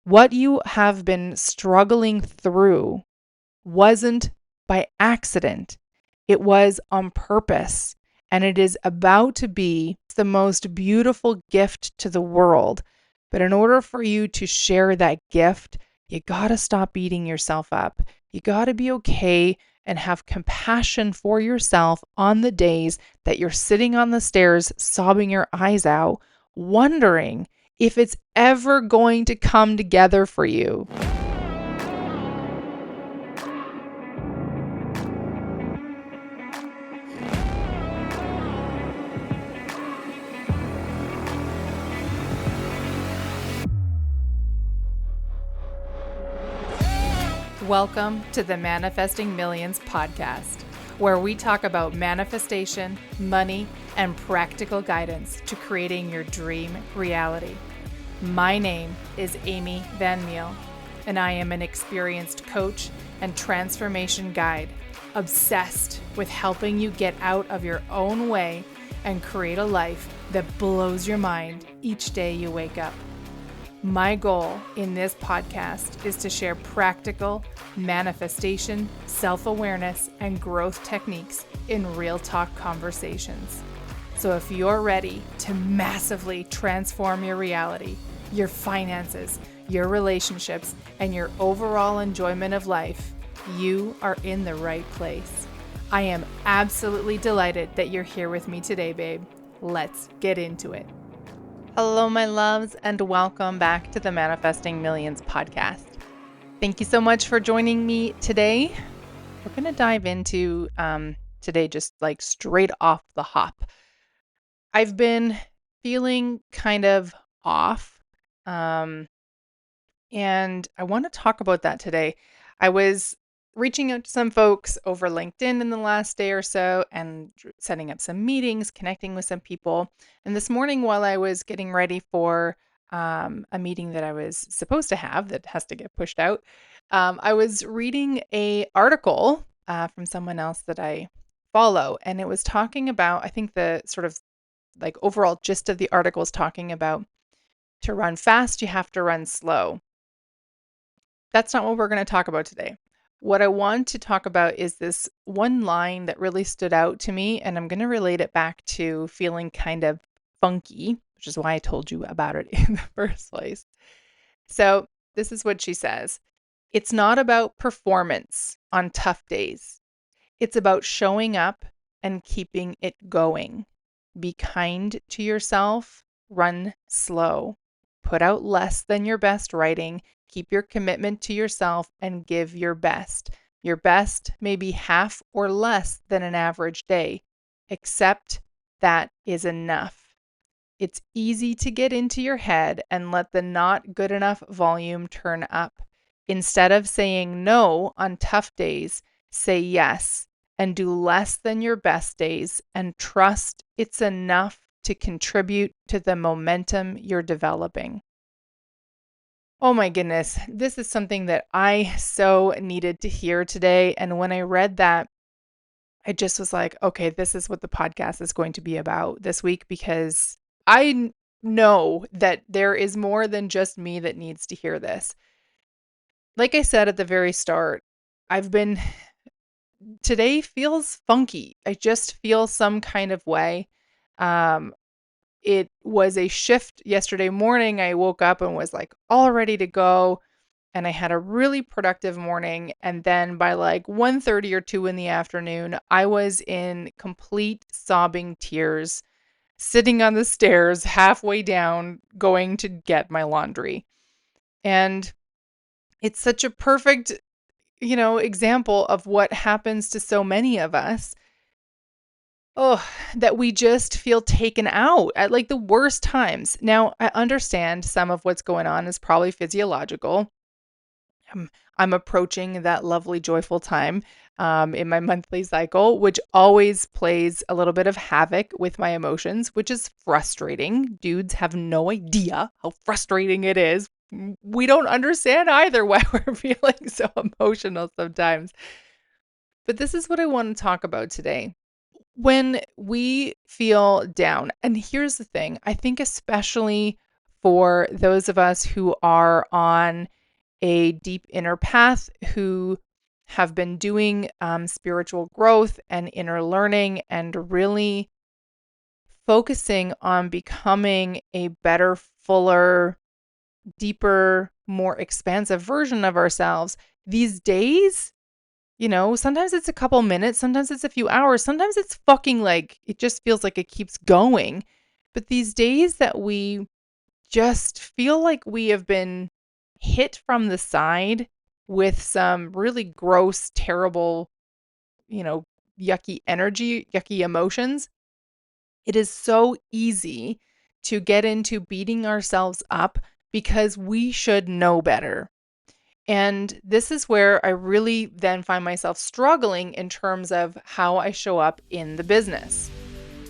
What you have been struggling through wasn't by accident. It was on purpose. And it is about to be the most beautiful gift to the world. But in order for you to share that gift, you got to stop beating yourself up. You got to be okay and have compassion for yourself on the days that you're sitting on the stairs, sobbing your eyes out, wondering if it's ever going to come together for you. Welcome to the Manifesting Millions podcast, where we talk about manifestation, money, and practical guidance to creating your dream reality. My name is Amy Van Meel, and I am an experienced coach and transformation guide, obsessed with helping you get out of your own way and create a life that blows your mind each day you wake up. My goal in this podcast is to share practical manifestation, self-awareness, and growth techniques in real talk conversations. So if you're ready to massively transform your reality, your finances, your relationships, and your overall enjoyment of life, you are in the right place. I am absolutely delighted that you're here with me today, babe. Let's get into it. Hello, my loves, and welcome back to the Manifesting Millions podcast. Thank you so much for joining me today. We're going to dive into today just like straight off the hop. I've been feeling kind of off, and I want to talk about that today. I was reaching out to some folks over LinkedIn in the last day or so and setting up some meetings, connecting with some people. And this morning, while I was getting ready for a meeting that I was supposed to have that has to get pushed out, I was reading an article from someone else that I follow. And it was talking about, I think the sort of like overall gist of the article is talking about to run fast, you have to run slow. That's not what we're going to talk about today. What I want to talk about is this one line that really stood out to me, and I'm going to relate it back to feeling kind of funky, which is why I told you about it in the first place. So, this is what she says. It's not about performance on tough days. It's about showing up and keeping it going. Be kind to yourself, run slow, put out less than your best writing. Keep your commitment to yourself and give your best. Your best may be half or less than an average day. Accept that is enough. It's easy to get into your head and let the not good enough volume turn up. Instead of saying no on tough days, say yes and do less than your best days and trust it's enough to contribute to the momentum you're developing. Oh my goodness, this is something that I so needed to hear today. And when I read that, I just was like, okay, this is what the podcast is going to be about this week because I know that there is more than just me that needs to hear this. Like I said at the very start, today feels funky. I just feel some kind of way. Um, It was a shift yesterday morning. I woke up and was like all ready to go. And I had a really productive morning. And then by like 1:30 or 2 in the afternoon, I was in complete sobbing tears, sitting on the stairs halfway down, going to get my laundry. And it's such a perfect, example of what happens to so many of us. Oh, that we just feel taken out at like the worst times. Now, I understand some of what's going on is probably physiological. I'm, I'm approaching that lovely, joyful time in my monthly cycle, which always plays a little bit of havoc with my emotions, which is frustrating. Dudes have no idea how frustrating it is. We don't understand either why we're feeling so emotional sometimes. But this is what I want to talk about today. When we feel down, and here's the thing, I think especially for those of us who are on a deep inner path, who have been doing spiritual growth and inner learning and really focusing on becoming a better, fuller, deeper, more expansive version of ourselves. These days, sometimes it's a couple minutes, sometimes it's a few hours, sometimes it's fucking like, it just feels like it keeps going. But these days that we just feel like we have been hit from the side with some really gross, terrible, yucky energy, yucky emotions, it is so easy to get into beating ourselves up because we should know better. And this is where I really then find myself struggling in terms of how I show up in the business.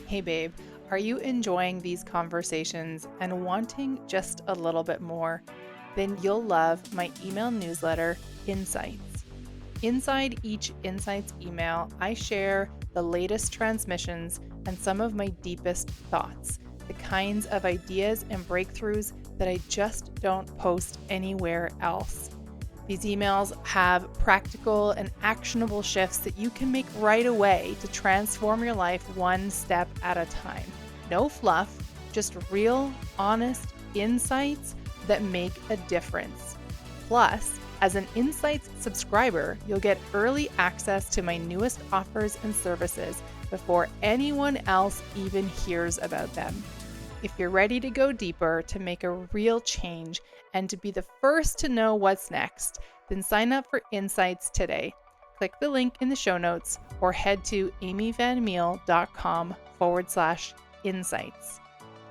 Hey, babe, are you enjoying these conversations and wanting just a little bit more? Then you'll love my email newsletter, Insights. Inside each Insights email, I share the latest transmissions and some of my deepest thoughts, the kinds of ideas and breakthroughs that I just don't post anywhere else. These emails have practical and actionable shifts that you can make right away to transform your life one step at a time. No fluff, just real, honest insights that make a difference. Plus, as an Insights subscriber, you'll get early access to my newest offers and services before anyone else even hears about them. If you're ready to go deeper, to make a real change, and to be the first to know what's next, then sign up for Insights today. Click the link in the show notes or head to amyvanmeal.com/insights.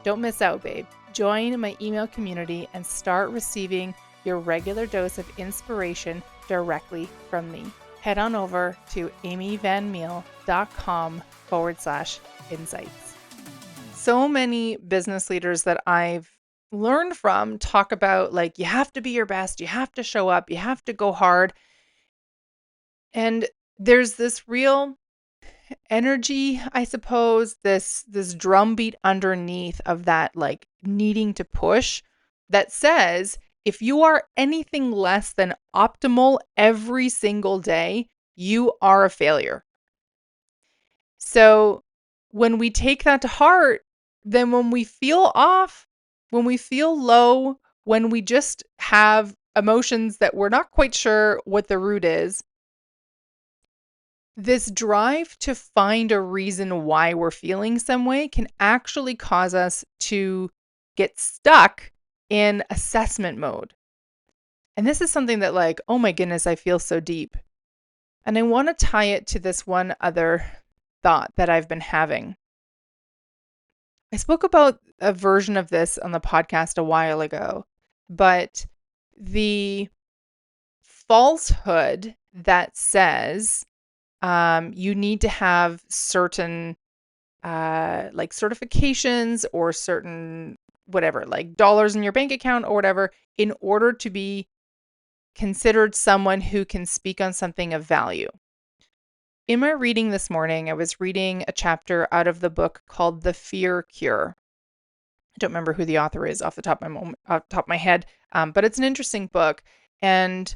Don't miss out, babe. Join my email community and start receiving your regular dose of inspiration directly from me. Head on over to amyvanmeal.com/insights. So many business leaders that I've learned from talk about, like, you have to be your best, you have to show up, you have to go hard. And there's this real energy, I suppose, this drumbeat underneath of that, like, needing to push, that says if you are anything less than optimal every single day, you are a failure. So when we take that to heart, then when we feel off, when we feel low, when we just have emotions that we're not quite sure what the root is, this drive to find a reason why we're feeling some way can actually cause us to get stuck in assessment mode. And this is something that, like, oh my goodness, I feel so deep. And I want to tie it to this one other thought that I've been having. I spoke about a version of this on the podcast a while ago, but the falsehood that says you need to have certain like certifications or certain whatever, like dollars in your bank account or whatever, in order to be considered someone who can speak on something of value. In my reading this morning, I was reading a chapter out of the book called The Fear Cure. I don't remember who the author is off the top of my head, but it's an interesting book. And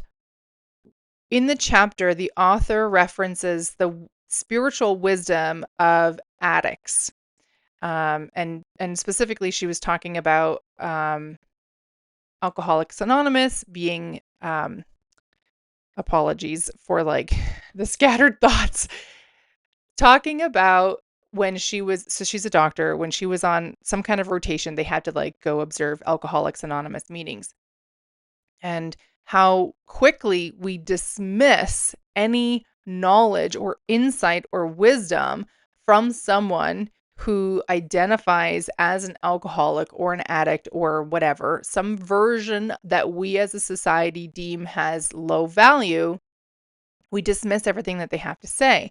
in the chapter, the author references the spiritual wisdom of addicts. And specifically, she was talking about Alcoholics Anonymous being, apologies for like the scattered thoughts, talking about when she was, so she's a doctor, when she was on some kind of rotation, they had to like go observe Alcoholics Anonymous meetings, and how quickly we dismiss any knowledge or insight or wisdom from someone who identifies as an alcoholic or an addict or whatever, some version that we as a society deem has low value. We dismiss everything that they have to say.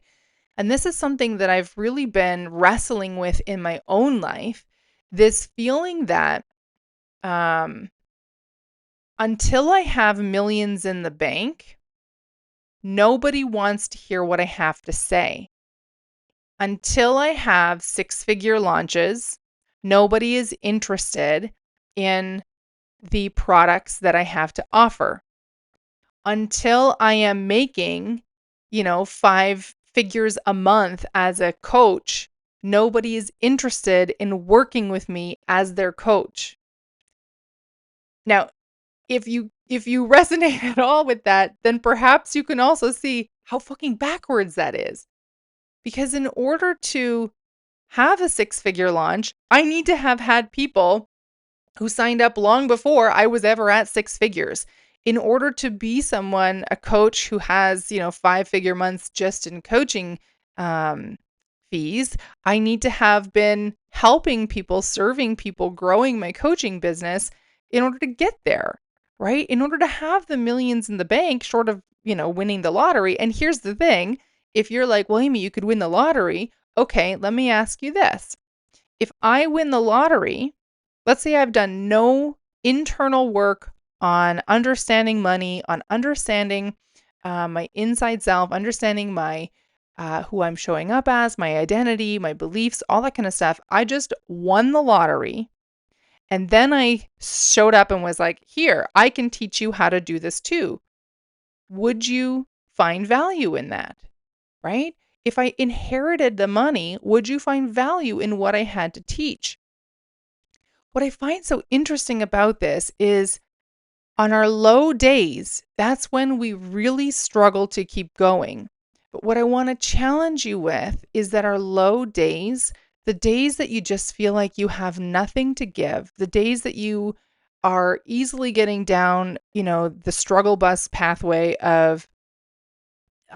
And this is something that I've really been wrestling with in my own life, this feeling that until I have millions in the bank, nobody wants to hear what I have to say. Until I have six-figure launches, nobody is interested in the products that I have to offer. Until I am making, 5 figures a month as a coach, nobody is interested in working with me as their coach. Now, if you resonate at all with that, then perhaps you can also see how fucking backwards that is. Because in order to have a 6-figure launch, I need to have had people who signed up long before I was ever at 6 figures. In order to be someone, a coach who has, 5-figure months just in coaching fees, I need to have been helping people, serving people, growing my coaching business in order to get there, right? In order to have the millions in the bank, short of, winning the lottery. And here's the thing. If you're like, well, Amy, you could win the lottery. Okay, let me ask you this. If I win the lottery, let's say I've done no internal work on understanding money, on understanding my inside self, understanding my who I'm showing up as, my identity, my beliefs, all that kind of stuff. I just won the lottery. And then I showed up and was like, here, I can teach you how to do this too. Would you find value in that? Right? If I inherited the money, would you find value in what I had to teach? What I find so interesting about this is on our low days, that's when we really struggle to keep going. But what I want to challenge you with is that our low days, the days that you just feel like you have nothing to give, the days that you are easily getting down, the struggle bus pathway of,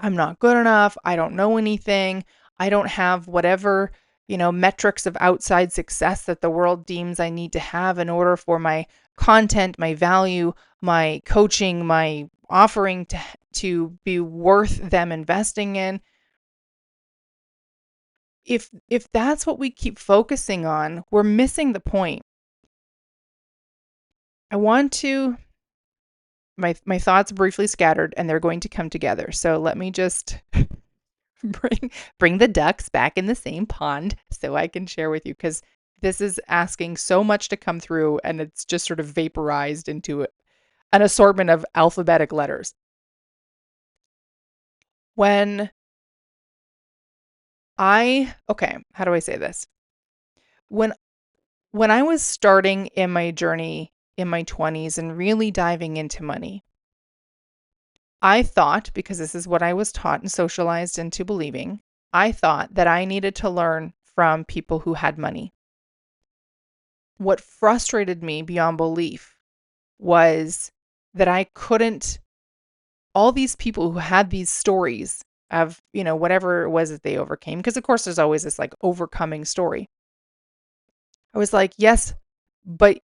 I'm not good enough, I don't know anything, I don't have whatever, metrics of outside success that the world deems I need to have in order for my content, my value, my coaching, my offering to be worth them investing in. If that's what we keep focusing on, we're missing the point. I want to my thoughts briefly scattered and they're going to come together. So let me just bring the ducks back in the same pond so I can share with you, because this is asking so much to come through and it's just sort of vaporized into an assortment of alphabetic letters. How do I say this? When I was starting in my journey in my 20s and really diving into money, I thought, because this is what I was taught and socialized into believing, I thought that I needed to learn from people who had money. What frustrated me beyond belief was that I couldn't, all these people who had these stories of, whatever it was that they overcame, because of course there's always this like overcoming story. I was like, yes, but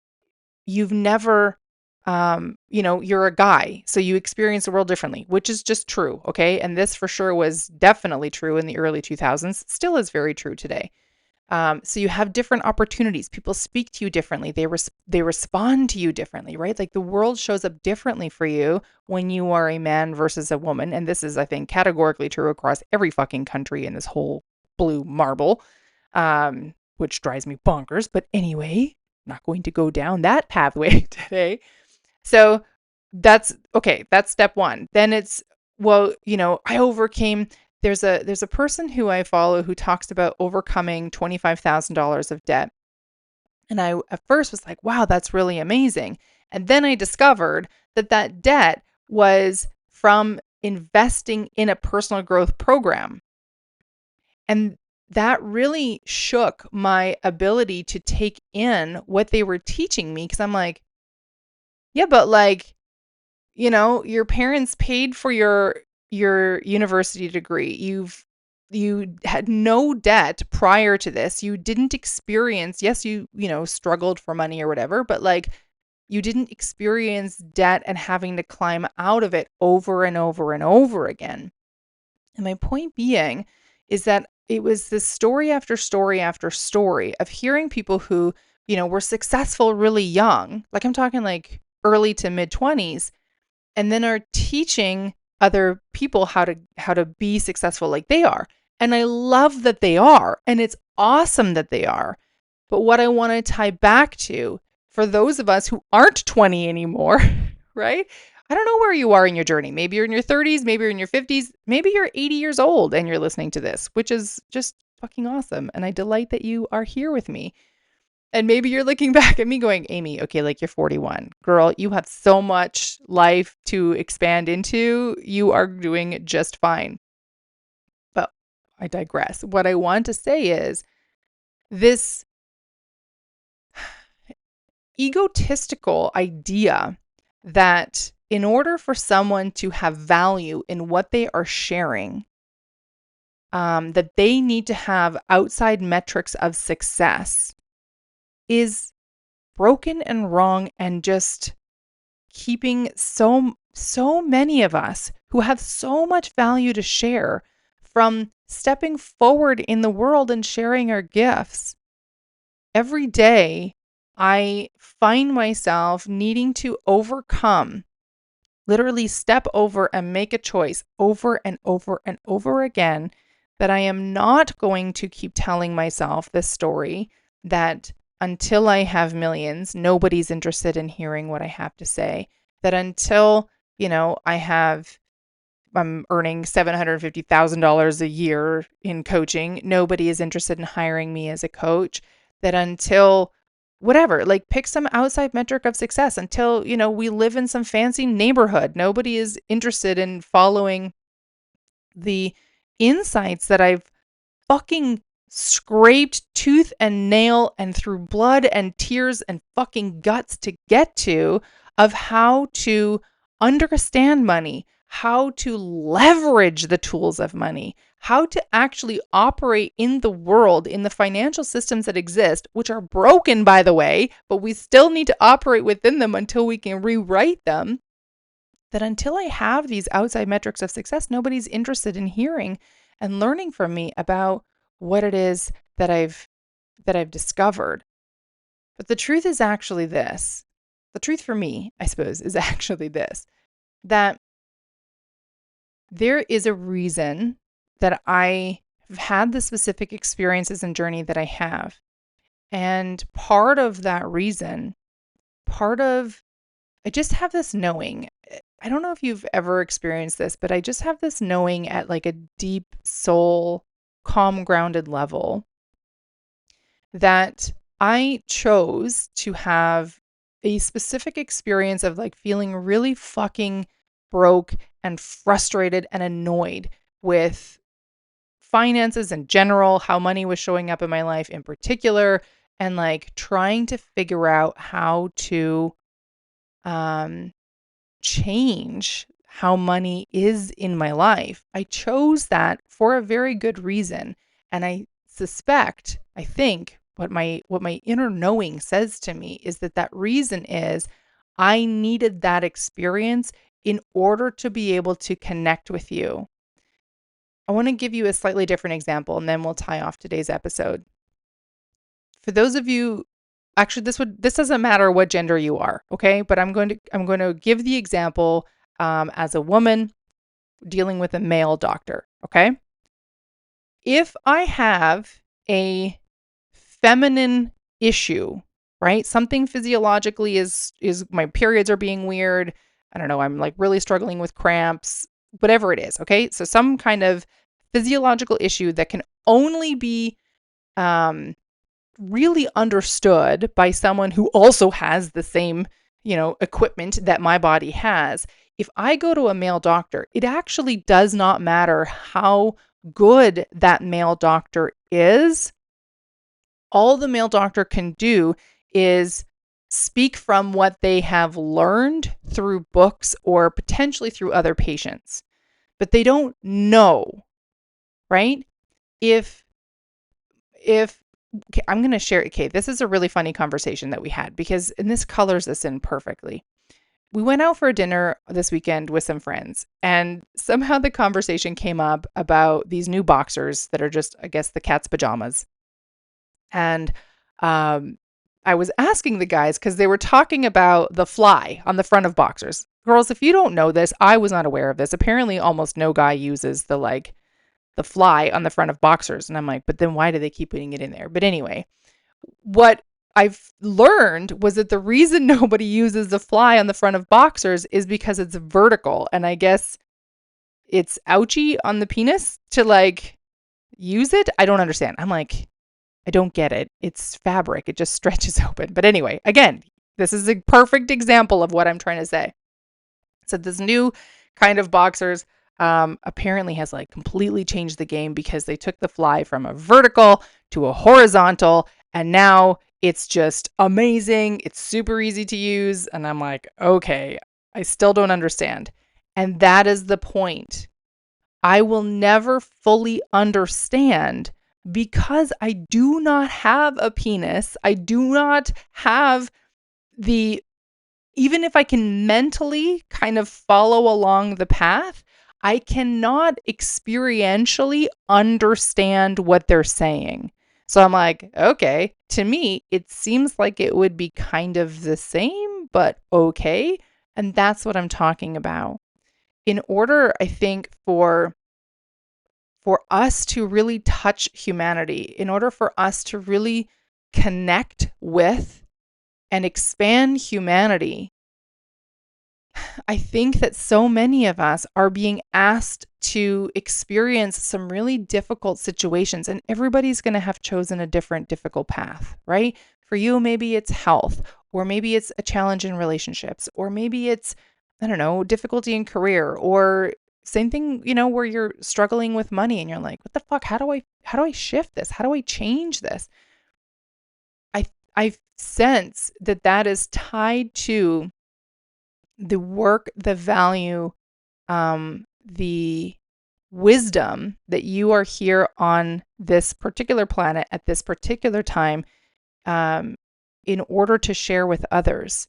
you've never, you're a guy, so you experience the world differently, which is just true. Okay. And this for sure was definitely true in the early 2000s, still is very true today. So you have different opportunities. People speak to you differently. They respond to you differently, right? Like the world shows up differently for you when you are a man versus a woman. And this is, I think, categorically true across every fucking country in this whole blue marble, which drives me bonkers. But anyway, I'm not going to go down that pathway today. So that's okay. That's step one. Then it's, well, I overcame. There's a person who I follow who talks about overcoming $25,000 of debt. And I at first was like, wow, that's really amazing. And then I discovered that debt was from investing in a personal growth program. And that really shook my ability to take in what they were teaching me, because I'm like, yeah, but like, your parents paid for your university degree. You had no debt prior to this. You didn't experience, yes, you struggled for money or whatever, but like you didn't experience debt and having to climb out of it over and over and over again. And my point being is that it was this story after story after story of hearing people who, were successful really young, like I'm talking like early to mid 20s, and then are teaching other people how to be successful like they are. And I love that they are, and it's awesome that they are. But what I want to tie back to for those of us who aren't 20 anymore, right? I don't know where you are in your journey. Maybe you're in your 30s, maybe you're in your 50s, maybe you're 80 years old and you're listening to this, which is just fucking awesome. And I delight that you are here with me. And maybe you're looking back at me going, Amy, okay, like you're 41. Girl, you have so much life to expand into. You are doing just fine. But I digress. What I want to say is this egotistical idea that in order for someone to have value in what they are sharing, that they need to have outside metrics of success is broken and wrong, and just keeping so many of us who have so much value to share from stepping forward in the world and sharing our gifts. Every day, I find myself needing to overcome, literally step over and make a choice over and over and over again, that I am not going to keep telling myself this story that until I have millions, nobody's interested in hearing what I have to say. That until, I'm earning $750,000 a year in coaching, nobody is interested in hiring me as a coach. That until whatever, like pick some outside metric of success, until, we live in some fancy neighborhood, nobody is interested in following the insights that I've fucking scraped tooth and nail and through blood and tears and fucking guts to get to, of how to understand money, how to leverage the tools of money, how to actually operate in the world, in the financial systems that exist, which are broken, by the way, but we still need to operate within them until we can rewrite them. That until I have these outside metrics of success, nobody's interested in hearing and learning from me about what it is that I've discovered. But the truth is actually this. The truth for me, I suppose, is actually this, that there is a reason that I have had the specific experiences and journey that I have. And part of that reason, I just have this knowing. I don't know if you've ever experienced this, but I just have this knowing at like a deep soul, calm, grounded level that I chose to have a specific experience of like feeling really fucking broke and frustrated and annoyed with finances in general, how money was showing up in my life in particular, and like trying to figure out how to change how money is in my life. I chose that for a very good reason. And I think what my inner knowing says to me is that reason is I needed that experience in order to be able to connect with you. I want to give you a slightly different example, and then we'll tie off today's episode. For those of you, actually, this doesn't matter what gender you are, okay? But I'm going to give the example as a woman dealing with a male doctor, okay? If I have a feminine issue, right? Something physiologically is my periods are being weird. I don't know, I'm like really struggling with cramps, whatever it is, okay? So some kind of physiological issue that can only be really understood by someone who also has the same, equipment that my body has. If I go to a male doctor, it actually does not matter how good that male doctor is. All the male doctor can do is speak from what they have learned through books or potentially through other patients, but they don't know, right? If okay, I'm going to share. Okay, this is a really funny conversation that we had and this colors this in perfectly. We went out for a dinner this weekend with some friends, and somehow the conversation came up about these new boxers that are just, I guess, the cat's pajamas. And I was asking the guys because they were talking about the fly on the front of boxers. Girls, if you don't know this, I was not aware of this. Apparently, almost no guy uses the fly on the front of boxers. And I'm like, but then why do they keep putting it in there? But anyway, what I've learned was that the reason nobody uses the fly on the front of boxers is because it's vertical. And I guess it's ouchy on the penis to like use it. I don't understand. I'm like, I don't get it. It's fabric. It just stretches open. But anyway, again, this is a perfect example of what I'm trying to say. So this new kind of boxers apparently has like completely changed the game because they took the fly from a vertical to a horizontal, and now it's just amazing. It's super easy to use. And I'm like, okay, I still don't understand. And that is the point. I will never fully understand because I do not have a penis. I do not have the, even if I can mentally kind of follow along the path, I cannot experientially understand what they're saying. So I'm like, okay, to me, it seems like it would be kind of the same, but okay. And that's what I'm talking about. In order, I think, for us to really touch humanity, in order for us to really connect with and expand humanity, I think that so many of us are being asked to experience some really difficult situations, and everybody's going to have chosen a different difficult path, right? For you, maybe it's health, or maybe it's a challenge in relationships, or maybe it's, I don't know, difficulty in career, or same thing, where you're struggling with money and you're like, what the fuck? How do I shift this? How do I change this? I sense that is tied to the work, the value, the wisdom that you are here on this particular planet at this particular time, in order to share with others.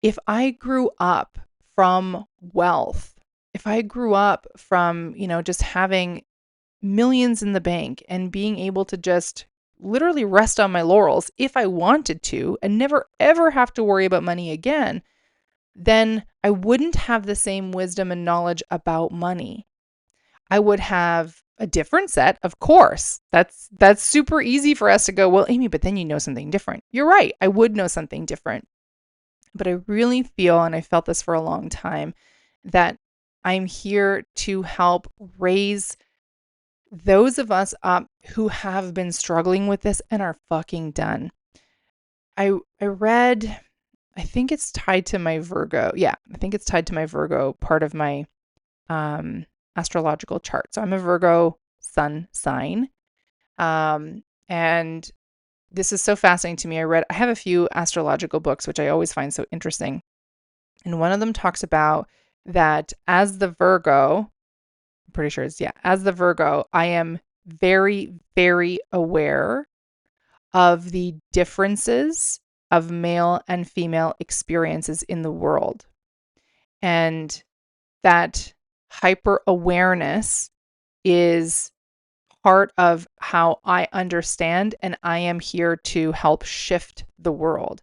If I grew up from wealth, if I grew up from, just having millions in the bank and being able to just literally rest on my laurels if I wanted to and never ever have to worry about money again, then I wouldn't have the same wisdom and knowledge about money. I would have a different set, of course. That's super easy for us to go, well, Amy, but then you know something different. You're right. I would know something different. But I really feel, and I felt this for a long time, that I'm here to help raise those of us up who have been struggling with this and are fucking done. I read, I think it's tied to my Virgo. Yeah, I think it's tied to my Virgo, part of my astrological chart. So I'm a Virgo sun sign. And this is so fascinating to me. I have a few astrological books, which I always find so interesting. And one of them talks about that as the Virgo, I'm pretty sure it's, as the Virgo, I am very, very aware of the differences of male and female experiences in the world. And that hyper awareness is part of how I understand, and I am here to help shift the world.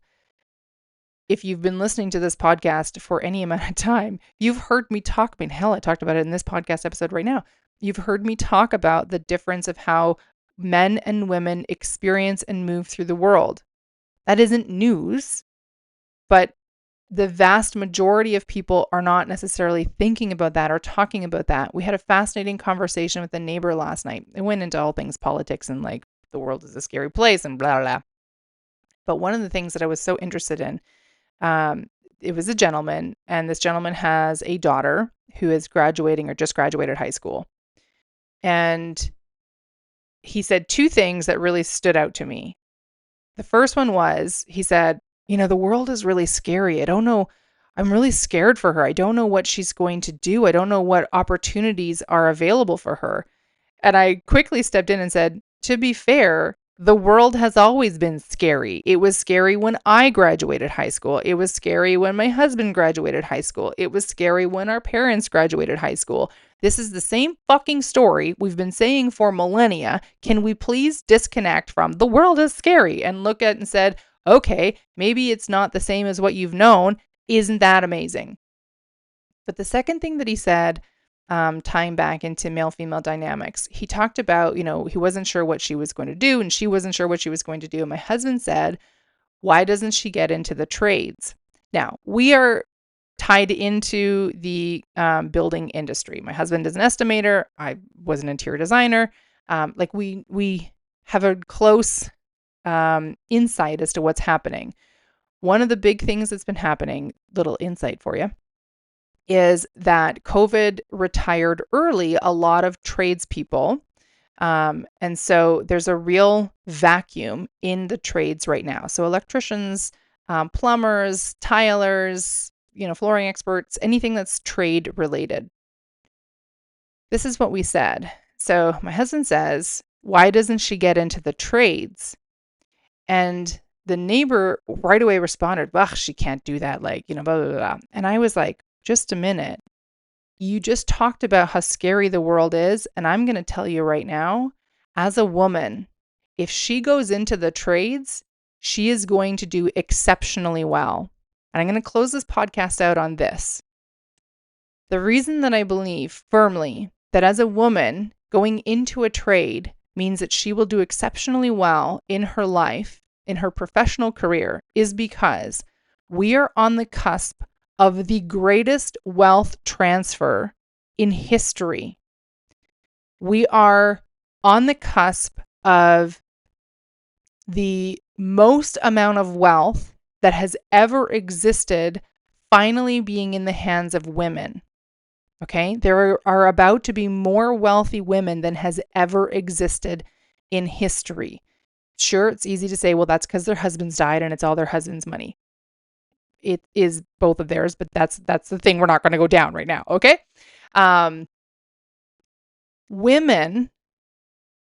If you've been listening to this podcast for any amount of time, you've heard me talk. I mean, hell, I talked about it in this podcast episode right now. You've heard me talk about the difference of how men and women experience and move through the world. That isn't news, but the vast majority of people are not necessarily thinking about that or talking about that. We had a fascinating conversation with a neighbor last night. It went into all things politics and like the world is a scary place and blah, blah, blah. But one of the things that I was so interested in, it was a gentleman, and this gentleman has a daughter who is graduating or just graduated high school. And he said two things that really stood out to me. The first one was, he said, the world is really scary. I don't know. I'm really scared for her. I don't know what she's going to do. I don't know what opportunities are available for her. And I quickly stepped in and said, to be fair, the world has always been scary. It was scary when I graduated high school. It was scary when my husband graduated high school. It was scary when our parents graduated high school. This is the same fucking story we've been saying for millennia. Can we please disconnect from the world is scary and look at and said, okay, maybe it's not the same as what you've known. Isn't that amazing? But the second thing that he said, tying back into male-female dynamics, he talked about, he wasn't sure what she was going to do and she wasn't sure what she was going to do. And my husband said, Why doesn't she get into the trades? Now, we are tied into the building industry. My husband is an estimator. I was an interior designer. We have a close insight as to what's happening. One of the big things that's been happening, little insight for you, is that COVID retired early a lot of tradespeople. And so there's a real vacuum in the trades right now. So electricians, plumbers, tilers, flooring experts, anything that's trade related. This is what we said. So my husband says, why doesn't she get into the trades? And the neighbor right away responded, well, she can't do that. Blah, blah, blah, blah. And I was like, just a minute. You just talked about how scary the world is. And I'm going to tell you right now, as a woman, if she goes into the trades, she is going to do exceptionally well. And I'm going to close this podcast out on this. The reason that I believe firmly that as a woman, going into a trade means that she will do exceptionally well in her life, in her professional career, is because we are on the cusp of the greatest wealth transfer in history. We are on the cusp of the most amount of wealth that has ever existed finally being in the hands of women. Okay, there are about to be more wealthy women than has ever existed in history. Sure, it's easy to say, well, that's because their husbands died and it's all their husband's money. It is both of theirs, but that's the thing we're not going to go down right now, okay? Women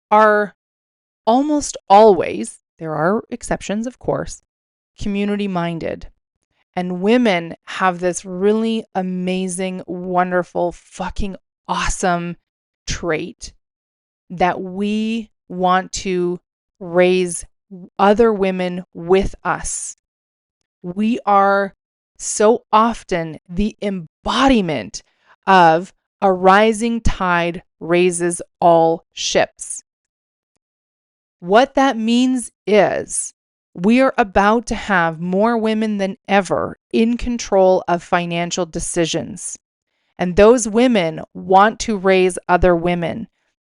are almost always, there are exceptions, of course, community-minded. And women have this really amazing, wonderful, fucking awesome trait that we want to raise other women with us. We are so often the embodiment of a rising tide raises all ships. What that means is we are about to have more women than ever in control of financial decisions. And those women want to raise other women.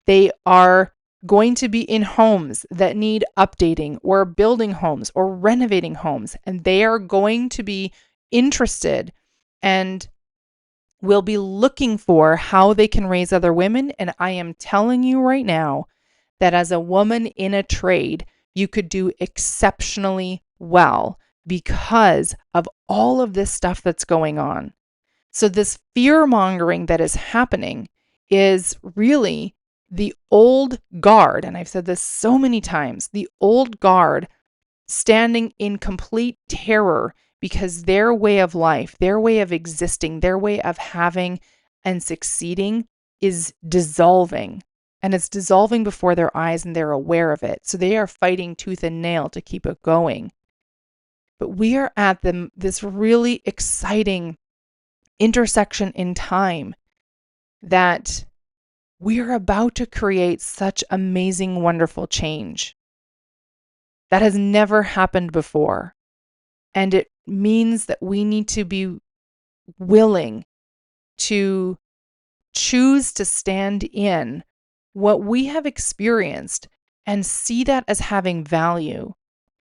They are going to be in homes that need updating or building homes or renovating homes. And they are going to be interested and will be looking for how they can raise other women. And I am telling you right now that as a woman in a trade, you could do exceptionally well because of all of this stuff that's going on. So this fear mongering that is happening is really the old guard, and I've said this so many times, the old guard standing in complete terror because their way of life, their way of existing, their way of having and succeeding is dissolving. And it's dissolving before their eyes and they're aware of it. So they are fighting tooth and nail to keep it going. But we are at this really exciting intersection in time that we are about to create such amazing, wonderful change that has never happened before. And it means that we need to be willing to choose to stand in what we have experienced and see that as having value.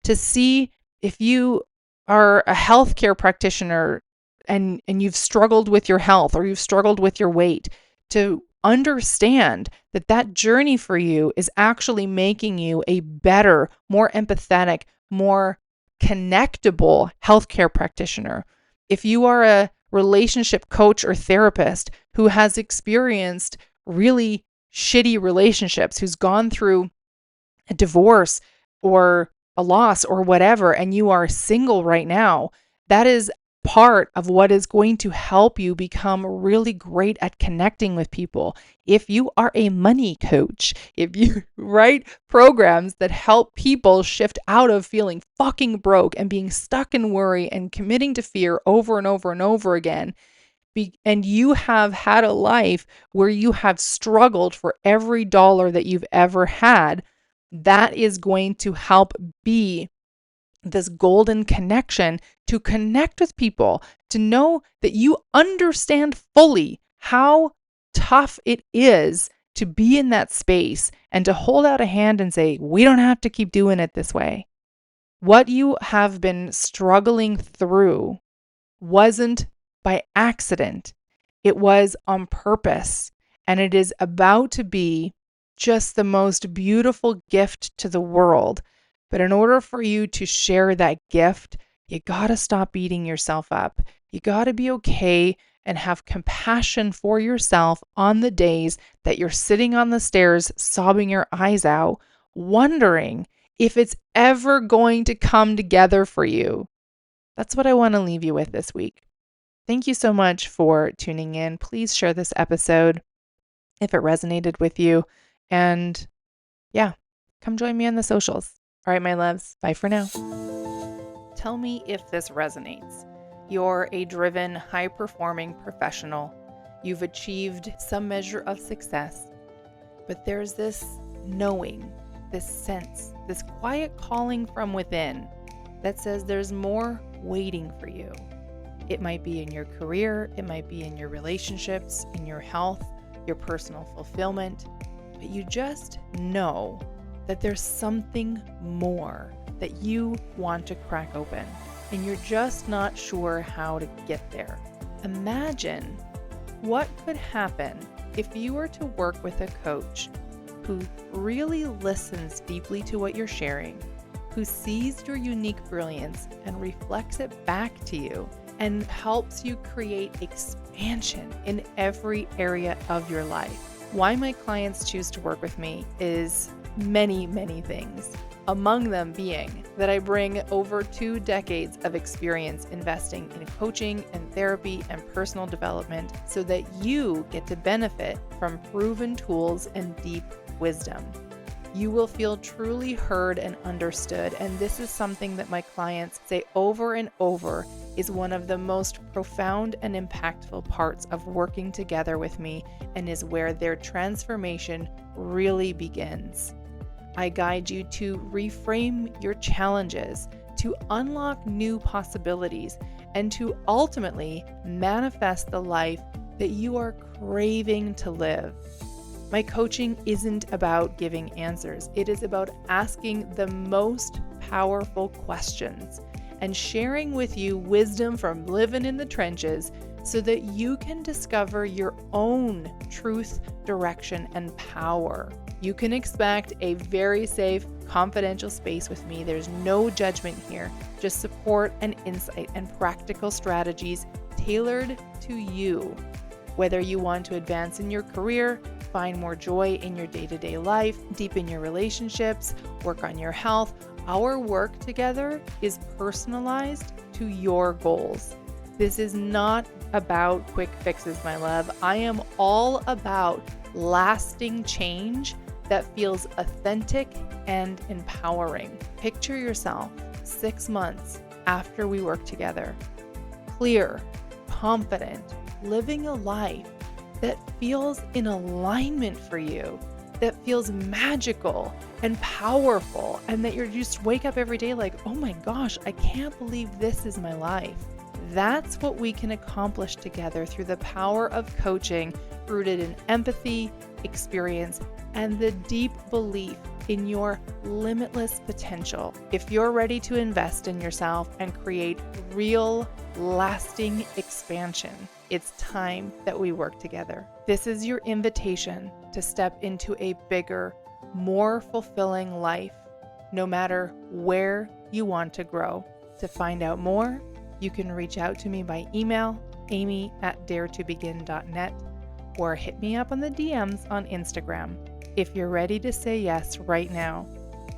To see if you are a healthcare practitioner and you've struggled with your health or you've struggled with your weight, to understand that that journey for you is actually making you a better, more empathetic, more connectable healthcare practitioner. If you are a relationship coach or therapist who has experienced really shitty relationships, who's gone through a divorce or a loss or whatever, and you are single right now, that is part of what is going to help you become really great at connecting with people. If you are a money coach, if you write programs that help people shift out of feeling fucking broke and being stuck in worry and committing to fear over and over and over again, and you have had a life where you have struggled for every dollar that you've ever had, that is going to help be this golden connection to connect with people, to know that you understand fully how tough it is to be in that space and to hold out a hand and say, we don't have to keep doing it this way. What you have been struggling through wasn't by accident. It was on purpose. And it is about to be just the most beautiful gift to the world. But in order for you to share that gift, you got to stop beating yourself up. You got to be okay and have compassion for yourself on the days that you're sitting on the stairs, sobbing your eyes out, wondering if it's ever going to come together for you. That's what I want to leave you with this week. Thank you so much for tuning in. Please share this episode if it resonated with you. And yeah, come join me on the socials. All right, my loves. Bye for now. Tell me if this resonates. You're a driven, high-performing professional. You've achieved some measure of success, but there's this knowing, this sense, this quiet calling from within that says there's more waiting for you. It might be in your career, it might be in your relationships, in your health, your personal fulfillment, but you just know that there's something more that you want to crack open, and you're just not sure how to get there. Imagine what could happen if you were to work with a coach who really listens deeply to what you're sharing, who sees your unique brilliance and reflects it back to you and helps you create expansion in every area of your life. Why my clients choose to work with me is many, many things. Among them being that I bring over 2 decades of experience investing in coaching and therapy and personal development so that you get to benefit from proven tools and deep wisdom. You will feel truly heard and understood, and this is something that my clients say over and over is one of the most profound and impactful parts of working together with me, and is where their transformation really begins. I guide you to reframe your challenges, to unlock new possibilities, and to ultimately manifest the life that you are craving to live. My coaching isn't about giving answers. It is about asking the most powerful questions and sharing with you wisdom from living in the trenches so that you can discover your own truth, direction, and power. You can expect a very safe, confidential space with me. There's no judgment here, just support and insight and practical strategies tailored to you. Whether you want to advance in your career, find more joy in your day-to-day life, deepen your relationships, work on your health, our work together is personalized to your goals. This is not about quick fixes, my love. I am all about lasting change that feels authentic and empowering. Picture yourself 6 months after we work together, clear, confident, living a life that feels in alignment for you, that feels magical and powerful, and that you just wake up every day like, oh my gosh, I can't believe this is my life. That's what we can accomplish together through the power of coaching rooted in empathy, experience, and the deep belief in your limitless potential. If you're ready to invest in yourself and create real, lasting expansion, it's time that we work together. This is your invitation to step into a bigger, more fulfilling life, no matter where you want to grow. To find out more, you can reach out to me by email, amy@daretobegin.net, or hit me up on the DMs on Instagram. If you're ready to say yes right now,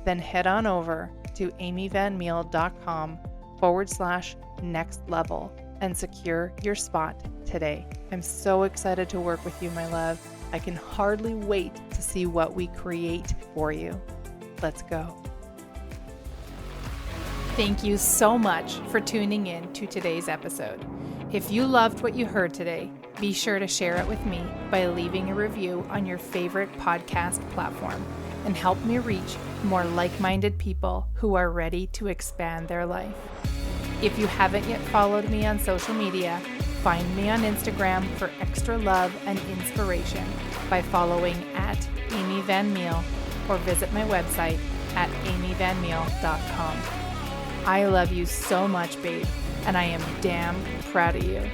then head on over to amyvanmeel.com/next level and secure your spot today. I'm so excited to work with you, my love. I can hardly wait to see what we create for you. Let's go. Thank you so much for tuning in to today's episode. If you loved what you heard today, be sure to share it with me by leaving a review on your favorite podcast platform. and help me reach more like-minded people who are ready to expand their life. If you haven't yet followed me on social media, find me on Instagram for extra love and inspiration by following at Amy Van Meel or visit my website at amyvanmeel.com. I love you so much, babe, and I am damn proud of you.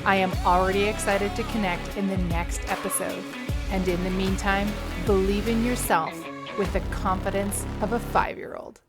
I am already excited to connect in the next episode. And in the meantime, believe in yourself with the confidence of a 5-year-old.